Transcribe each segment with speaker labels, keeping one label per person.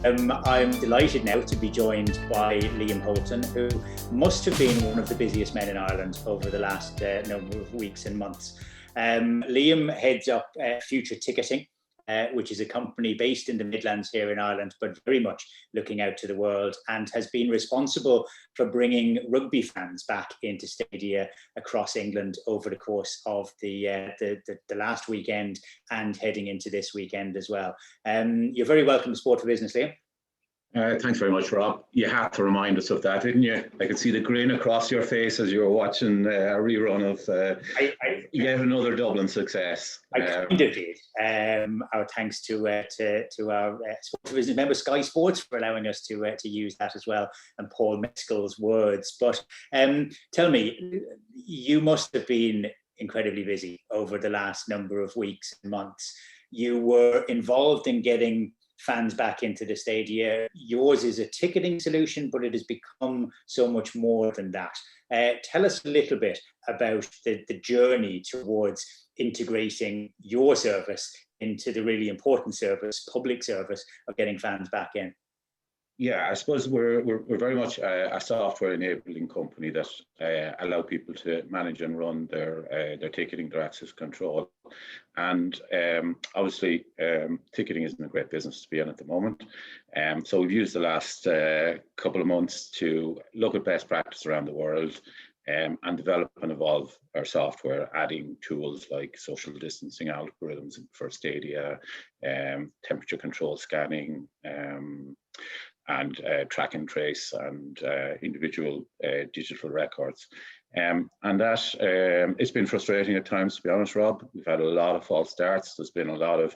Speaker 1: I'm delighted now to be joined by Liam Holton, who must have been one of the busiest men in Ireland over the last number of weeks and months. Liam heads up Future Ticketing, which is a company based in the Midlands here in Ireland, but very much looking out to the world, and has been responsible for bringing rugby fans back into stadia across England over the course of the last weekend and heading into this weekend as well. You're very welcome to Sport for Business, Liam.
Speaker 2: Thanks very much, Rob. You had to remind us of that, didn't you? I could see the grin across your face as you were watching a rerun of yet another Dublin success.
Speaker 1: I kind of did. Our thanks to our Sport for Business member, Sky Sports, for allowing us to use that as well, and Paul Mescal's words. But tell me, you must have been incredibly busy over the last number of weeks and months. You were involved in getting fans back into the stadia. Yours is a ticketing solution, but it has become so much more than that. Tell us a little bit about the journey towards integrating your service into the really important service, public service, of getting fans back in.
Speaker 2: Yeah, I suppose we're very much a software enabling company that allow people to manage and run their ticketing, their access control. And obviously, ticketing isn't a great business to be in at the moment. So we've used the last couple of months to look at best practice around the world and develop and evolve our software, adding tools like social distancing algorithms for stadia, temperature control scanning, and track and trace and individual digital records. And that it's been frustrating at times, to be honest, Rob. We've had a lot of false starts. There's been a lot of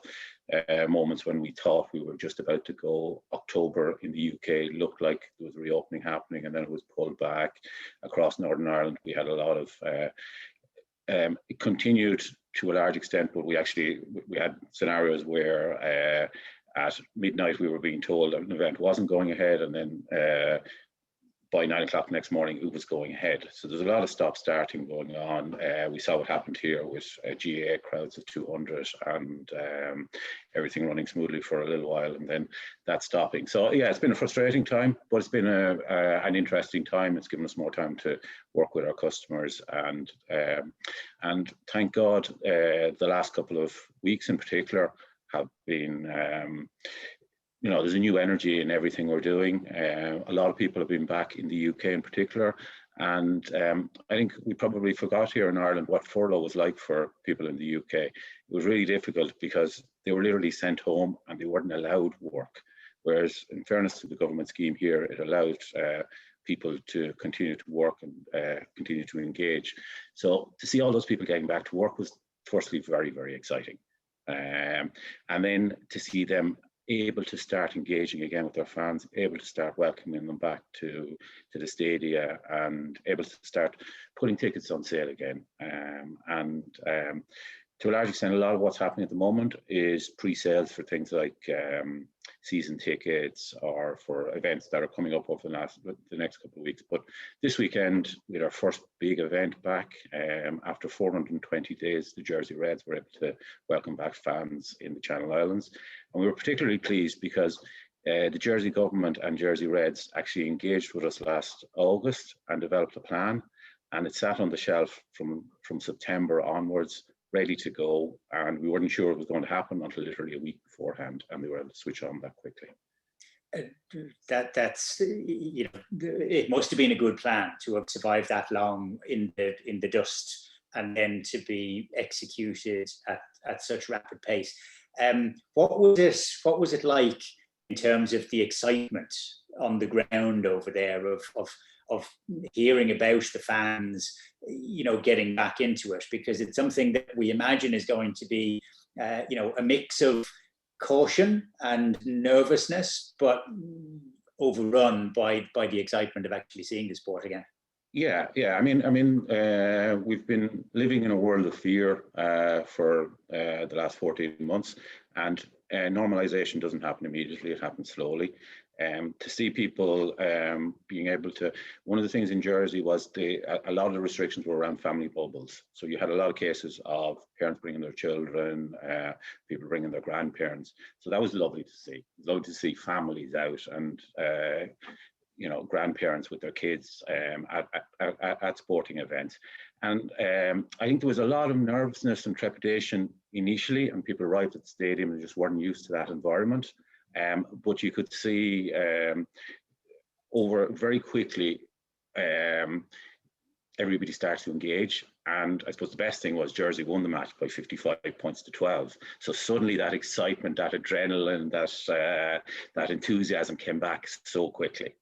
Speaker 2: moments when we thought we were just about to go. October in the UK looked like there was a reopening happening, and then it was pulled back. Across Northern Ireland, we had a lot of it continued to a large extent, but we had scenarios where at midnight we were being told an event wasn't going ahead, and then by 9 o'clock the next morning it was going ahead. So there's a lot of stop starting going on. We saw what happened here with GAA crowds of 200 and everything running smoothly for a little while, and then that stopping. So yeah, it's been a frustrating time, but it's been an interesting time. It's given us more time to work with our customers, and thank God the last couple of weeks in particular have been, there's a new energy in everything we're doing. A lot of people have been back in the UK in particular, and I think we probably forgot here in Ireland what furlough was like for people in the UK. It was really difficult because they were literally sent home and they weren't allowed work, whereas in fairness to the government scheme here, it allowed people to continue to work and continue to engage. So to see all those people getting back to work was firstly very, very exciting. And then to see them able to start engaging again with their fans, able to start welcoming them back to the stadia, and able to start putting tickets on sale again. To a large extent, a lot of what's happening at the moment is pre-sales for things like season tickets or for events that are coming up over the next couple of weeks. But this weekend, we had our first big event back. After 420 days, the Jersey Reds were able to welcome back fans in the Channel Islands. And we were particularly pleased because the Jersey government and Jersey Reds actually engaged with us last August and developed a plan. And it sat on the shelf from September onwards, ready to go, and we weren't sure it was going to happen until literally a week beforehand, and they were able to switch on that quickly.
Speaker 1: That's it must have been a good plan to have survived that long in the dust, and then to be executed at such rapid pace. What was it like in terms of the excitement on the ground over there of hearing about the fans, getting back into it? Because it's something that we imagine is going to be, a mix of caution and nervousness, but overrun by the excitement of actually seeing the sport again.
Speaker 2: Yeah. I mean, we've been living in a world of fear for the last 14 months, and normalization doesn't happen immediately, it happens slowly. To see people being able to, one of the things in Jersey was a lot of the restrictions were around family bubbles. So you had a lot of cases of parents bringing their children, people bringing their grandparents. So that was lovely to see. It was lovely to see families out and grandparents with their kids at sporting events. And I think there was a lot of nervousness and trepidation initially, and people arrived at the stadium and just weren't used to that environment. But you could see over very quickly, everybody starts to engage. And I suppose the best thing was Jersey won the match by 55 points to 12. So suddenly that excitement, that adrenaline, that enthusiasm came back so quickly.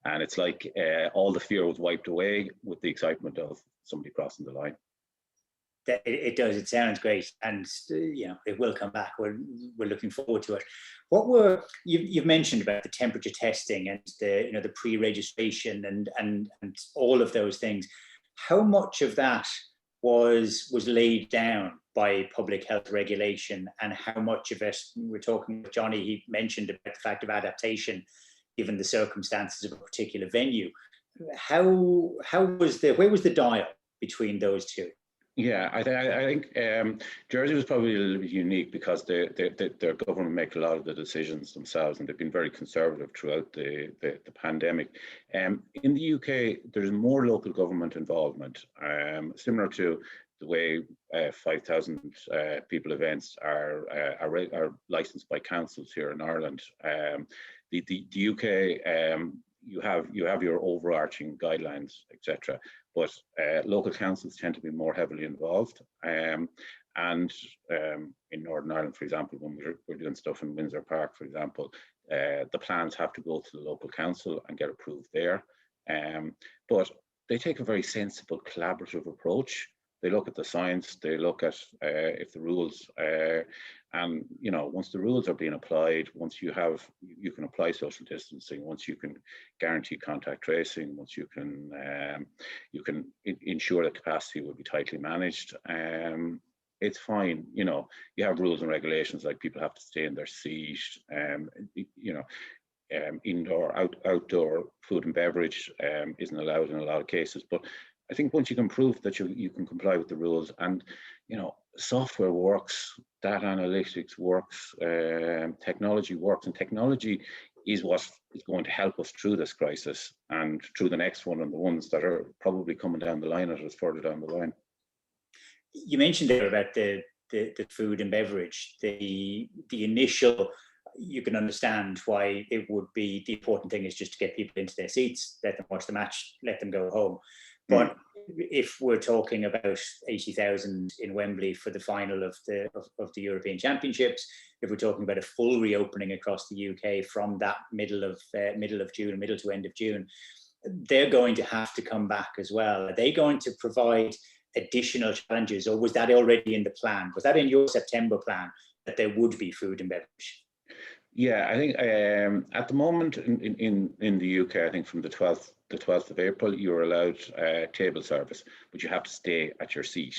Speaker 2: And it's like all the fear was wiped away with the excitement of somebody crossing the line.
Speaker 1: It does. It sounds great, and it will come back. We're looking forward to it. You've mentioned about the temperature testing and the pre-registration and all of those things. How much of that was laid down by public health regulation, and how much of it, we're talking with Johnny, he mentioned about the fact of adaptation given the circumstances of a particular venue. Where was the dial between those two?
Speaker 2: Yeah, I think Jersey was probably a little bit unique because their government make a lot of the decisions themselves, and they've been very conservative throughout the pandemic. In the UK, there's more local government involvement, similar to the way 5,000 people events are licensed by councils here in Ireland. The UK, you have your overarching guidelines, etc. But local councils tend to be more heavily involved. And in Northern Ireland, for example, when we're doing stuff in Windsor Park, for example, the plans have to go to the local council and get approved there. But they take a very sensible, collaborative approach. They look at the science, they look at if the rules, and once the rules are being applied, once you can apply social distancing, once you can guarantee contact tracing, once you can ensure that capacity will be tightly managed, it's fine. You have rules and regulations like people have to stay in their seat, indoor, outdoor food and beverage isn't allowed in a lot of cases. But I think once you can prove that you can comply with the rules, and software works, data analytics works, technology works, and technology is what is going to help us through this crisis and through the next one, and the ones that are probably coming down the line at us further down the line.
Speaker 1: You mentioned there about the food and beverage, the initial. You can understand why it would be the important thing is just to get people into their seats, let them watch the match, let them go home. But if we're talking about 80,000 in Wembley for the final of the European Championships, if we're talking about a full reopening across the UK from that middle to end of June, they're going to have to come back as well. Are they going to provide additional challenges, or was that already in the plan? Was that in your September plan that there would be food and beverage?
Speaker 2: Yeah, I think at the moment in the UK, I think from the 12th of April, you're allowed table service, but you have to stay at your seat.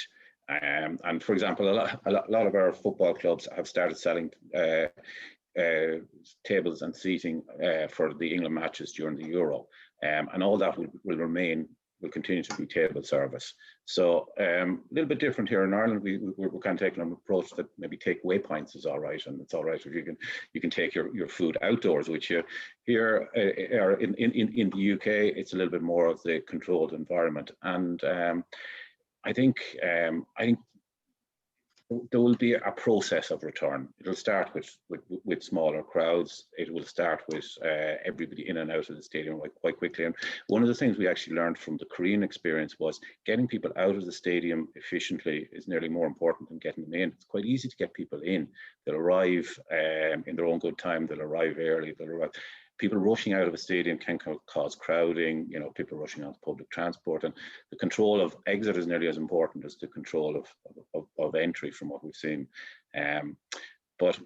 Speaker 2: And for example, a lot of our football clubs have started selling tables and seating for the England matches during the Euro, and all that will continue to be table service. So a little bit different here in Ireland. We're kind of taking an approach that maybe takeaway points is all right, and it's all right if you can take your food outdoors with you. Here or in the UK, it's a little bit more of the controlled environment, and I think there will be a process of return. It'll start with smaller crowds. It will start with everybody in and out of the stadium quite quickly. And one of the things we actually learned from the Korean experience was getting people out of the stadium efficiently is nearly more important than getting them in. It's quite easy to get people in. They'll arrive in their own good time. They'll arrive early. People rushing out of a stadium can cause crowding, people rushing onto public transport, and the control of exit is nearly as important as the control of entry from what we've seen. But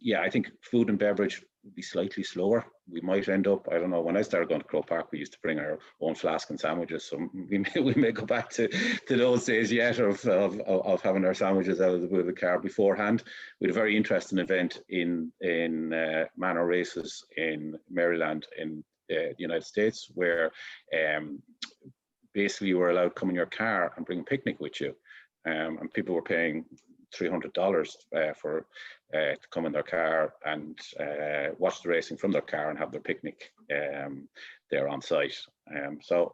Speaker 2: yeah, I think food and beverage would be slightly slower. We might end up, I don't know, when I started going to Croke Park, we used to bring our own flask and sandwiches. So we may go back to those days yet of having our sandwiches out of the car beforehand. We had a very interesting event in manor races in Maryland in the United States, where basically you were allowed to come in your car and bring a picnic with you. And people were paying $300 for to come in their car and watch the racing from their car and have their picnic there on site. So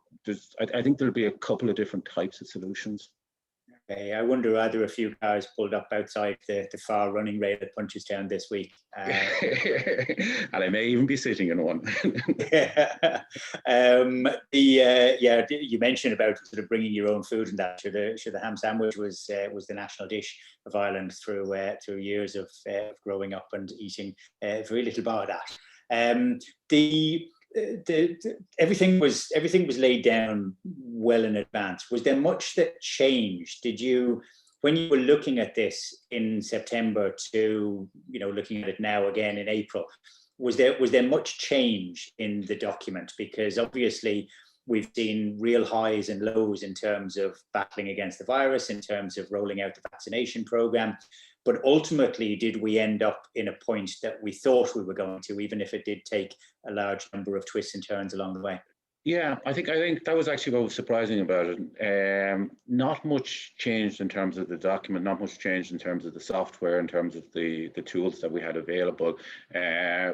Speaker 2: I think there'll be a couple of different types of solutions.
Speaker 1: Okay, I wonder whether a few cars pulled up outside the far running rail at Punchestown this week.
Speaker 2: And I may even be sitting in one.
Speaker 1: You mentioned about sort of bringing your own food, and that sure the ham sandwich was the national dish of Ireland through years of growing up and eating very little bar that. Everything was laid down well in advance. Was there much that changed? Did you, when you were looking at this in September to looking at it now again in April, was there much change in the document? Because obviously we've seen real highs and lows in terms of battling against the virus, in terms of rolling out the vaccination program. But ultimately, did we end up in a point that we thought we were going to, even if it did take a large number of twists and turns along the way?
Speaker 2: Yeah, I think that was actually what was surprising about it. Not much changed in terms of the document, not much changed in terms of the software, in terms of the tools that we had available.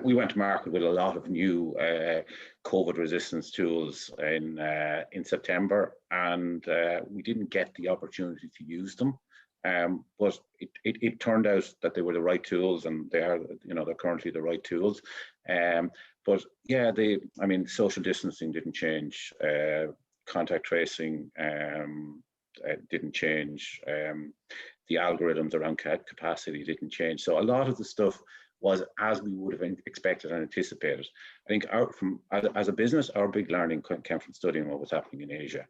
Speaker 2: We went to market with a lot of new COVID resistance tools in September, and we didn't get the opportunity to use them. But it turned out that they were the right tools, and they're currently the right tools. But yeah, social distancing didn't change. Contact tracing didn't change. The algorithms around capacity didn't change. So a lot of the stuff was as we would have expected and anticipated. I think as a business, our big learning came from studying what was happening in Asia.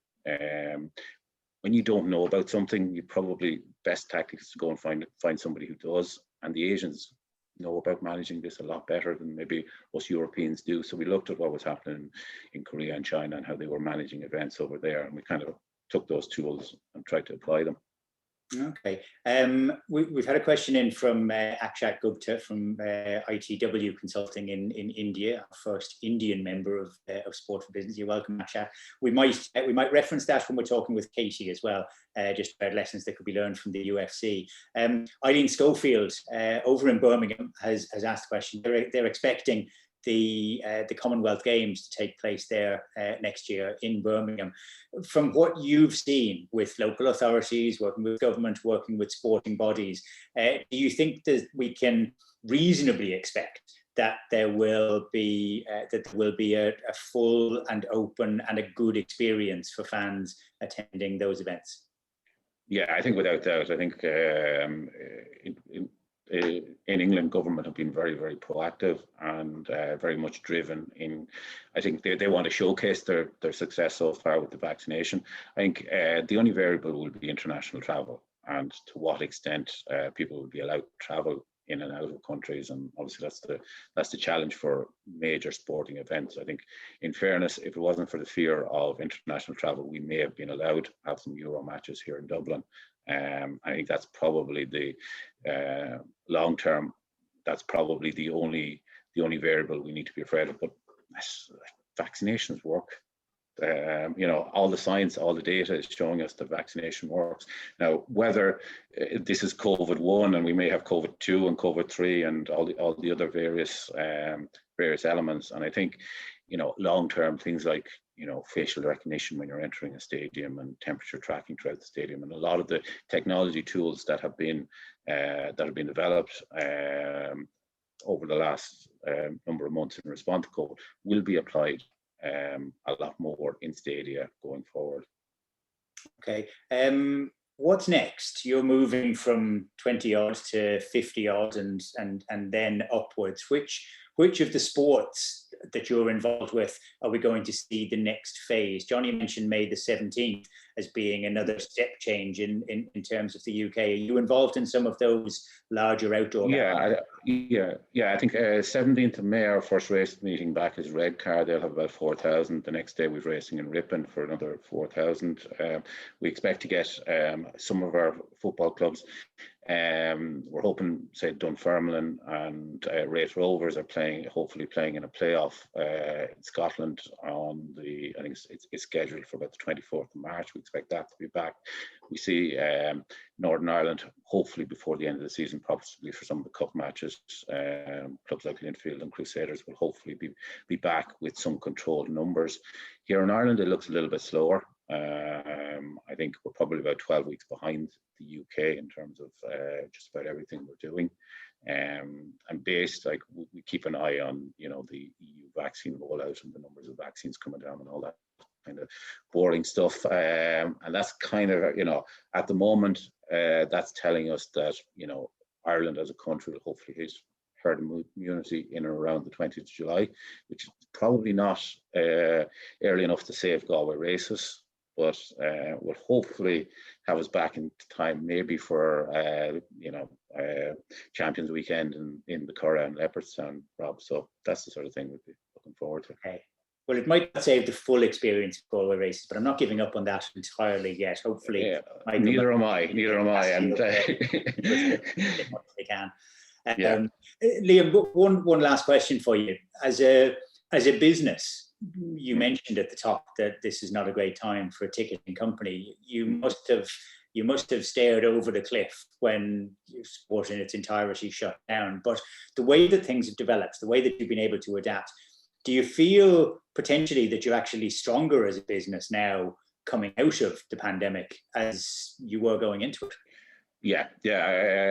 Speaker 2: When you don't know about something, you probably best tactic is to go and find somebody who does. And the Asians know about managing this a lot better than maybe us Europeans do. So we looked at what was happening in Korea and China and how they were managing events over there, and we kind of took those tools and tried to apply them.
Speaker 1: Okay. We've had a question in from Akshat Gupta from ITW Consulting in India, our first Indian member of Sport for Business. You're welcome, Akshat. We might reference that when we're talking with Katie as well, just about lessons that could be learned from the UFC. Eileen Schofield over in Birmingham has asked a question. They're expecting the Commonwealth Games to take place there next year in Birmingham. From what you've seen with local authorities, working with government, working with sporting bodies, do you think that we can reasonably expect that there will be a full and open and a good experience for fans attending those events?
Speaker 2: Yeah, I think without doubt. I think in England, government have been very, very proactive and very much driven in, I think they want to showcase their success so far with the vaccination. I think the only variable will be international travel and to what extent people will be allowed to travel in and out of countries. And obviously that's the challenge for major sporting events. I think in fairness, if it wasn't for the fear of international travel, we may have been allowed to have some Euro matches here in Dublin. I think that's probably the long term. That's probably the only variable we need to be afraid of. But vaccinations work. All the science, all the data is showing us that vaccination works. Now, whether this is COVID-1 and we may have COVID-2 and COVID-3 and all the other various elements, and I think long term things like facial recognition when you're entering a stadium and temperature tracking throughout the stadium, and a lot of the technology tools that have been developed over the last number of months in response to COVID will be applied a lot more in stadia going forward. Okay.
Speaker 1: What's next? You're moving from 20 odd to 50 odd and then upwards. Which of the sports that you're involved with are we going to see the next phase? Johnny mentioned May the 17th. as being another step change in terms of the UK. Are you involved in some of those larger outdoor?
Speaker 2: Yeah. I think 17th of May, our first race meeting back is Redcar. They'll have about 4,000. The next day we're racing in Ripon for another 4,000. We expect to get some of our football clubs. We're hoping, say, Dunfermline and Raith Rovers are hopefully playing in a playoff in Scotland on I think it's scheduled for about the 24th of March. We expect that to be back. We see Northern Ireland, hopefully before the end of the season, possibly for some of the cup matches. Clubs like Linfield and Crusaders will hopefully be back with some controlled numbers. Here in Ireland, it looks a little bit slower. I think we're probably about 12 weeks behind the UK in terms of just about everything we're doing. And based, like, we keep an eye on, the EU vaccine rollout and the numbers of vaccines coming down and all that kind of boring stuff. And that's kind of, at the moment, that's telling us that, Ireland as a country will hopefully hit herd immunity in and around the 20th of July, which is probably not early enough to save Galway races, but will hopefully have us back in time, maybe for Champions Weekend in the Curragh and Leopardstown, Rob. So that's the sort of thing we'd be looking forward to.
Speaker 1: Okay. Well, it might not save the full experience of Galway races, but I'm not giving up on that entirely yet. Hopefully,
Speaker 2: neither am I. And
Speaker 1: they can.
Speaker 2: Yeah.
Speaker 1: Liam, one last question for you. As a business, you mentioned at the top that this is not a great time for a ticketing company. You must have stared over the cliff when sport in its entirety shut down. But the way that things have developed, the way that you've been able to adapt, do you feel potentially that you're actually stronger as a business now coming out of the pandemic as you were going into it?
Speaker 2: Yeah.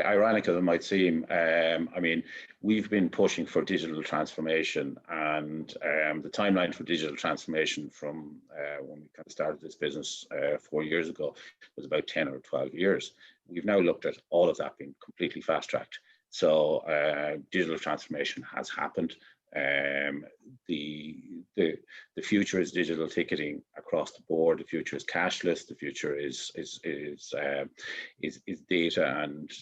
Speaker 2: Ironic as it might seem, I mean, we've been pushing for digital transformation, and the timeline for digital transformation from when we kind of started this business 4 years ago was about 10 or 12 years. We've now looked at all of that being completely fast-tracked. So digital transformation has happened. The future is digital ticketing across the board. The future is cashless. The future is data and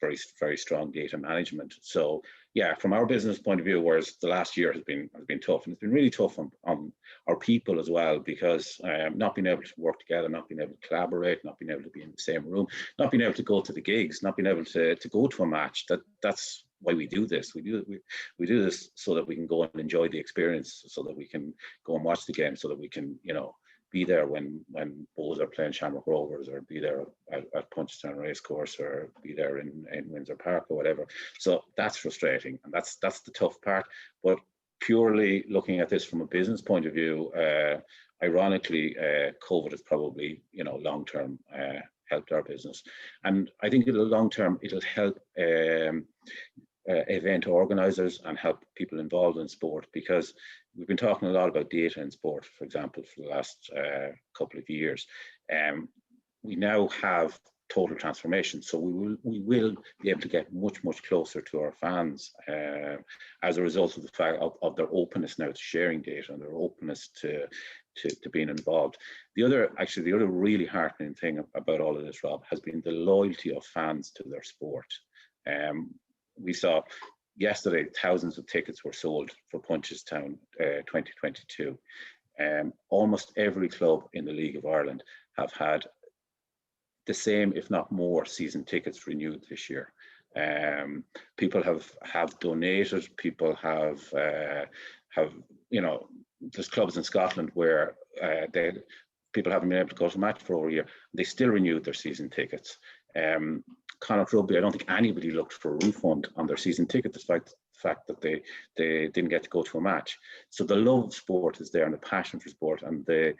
Speaker 2: very, very strong data management. So yeah, from our business point of view, whereas the last year has been tough, and it's been really tough on our people as well, because not being able to work together, not being able to collaborate, not being able to be in the same room, not being able to go to the gigs, not being able to go to a match. That's why we do this. We do this so that we can go and enjoy the experience, so that we can go and watch the game, so that we can be there when Bows are playing Shamrock Rovers, or be there at Punchestown Racecourse, or be there in Windsor Park or whatever. So that's frustrating, and that's the tough part. But purely looking at this from a business point of view, ironically, COVID has probably long term helped our business, and I think long term it'll help event organizers and help people involved in sport, because we've been talking a lot about data in sport, for example, for the last couple of years. We now have total transformation, so we will be able to get much closer to our fans as a result of the fact of their openness now to sharing data and their openness to being involved. The other really heartening thing about all of this, Rob, has been the loyalty of fans to their sport. We saw yesterday thousands of tickets were sold for Punchestown 2022. Almost every club in the League of Ireland have had the same, if not more, season tickets renewed this year. People have donated. People have there's clubs in Scotland where people haven't been able to go to a match for over a year. They still renewed their season tickets. Connacht Rugby, I don't think anybody looked for a refund on their season ticket, despite the fact that they didn't get to go to a match. So the love of sport is there, and the passion for sport, and the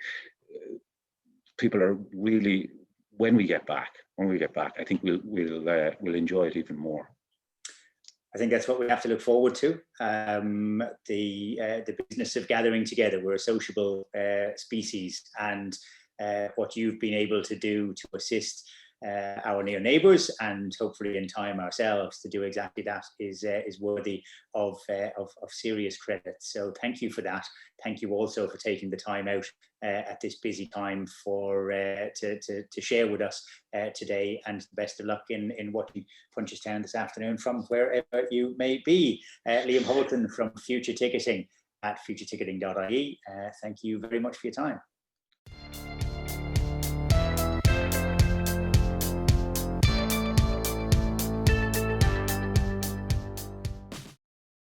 Speaker 2: people are really, when we get back, I think we'll enjoy it even more.
Speaker 1: I think that's what we have to look forward to. The business of gathering together. We're a sociable species, and what you've been able to do to assist our near neighbours, and hopefully in time ourselves, to do exactly that is worthy of serious credit. So thank you for that. Thank you also for taking the time out at this busy time for to share with us today, and best of luck in watching Punchestown this afternoon from wherever you may be. Liam Holton from Future Ticketing at futureticketing.ie. Thank you very much for your time.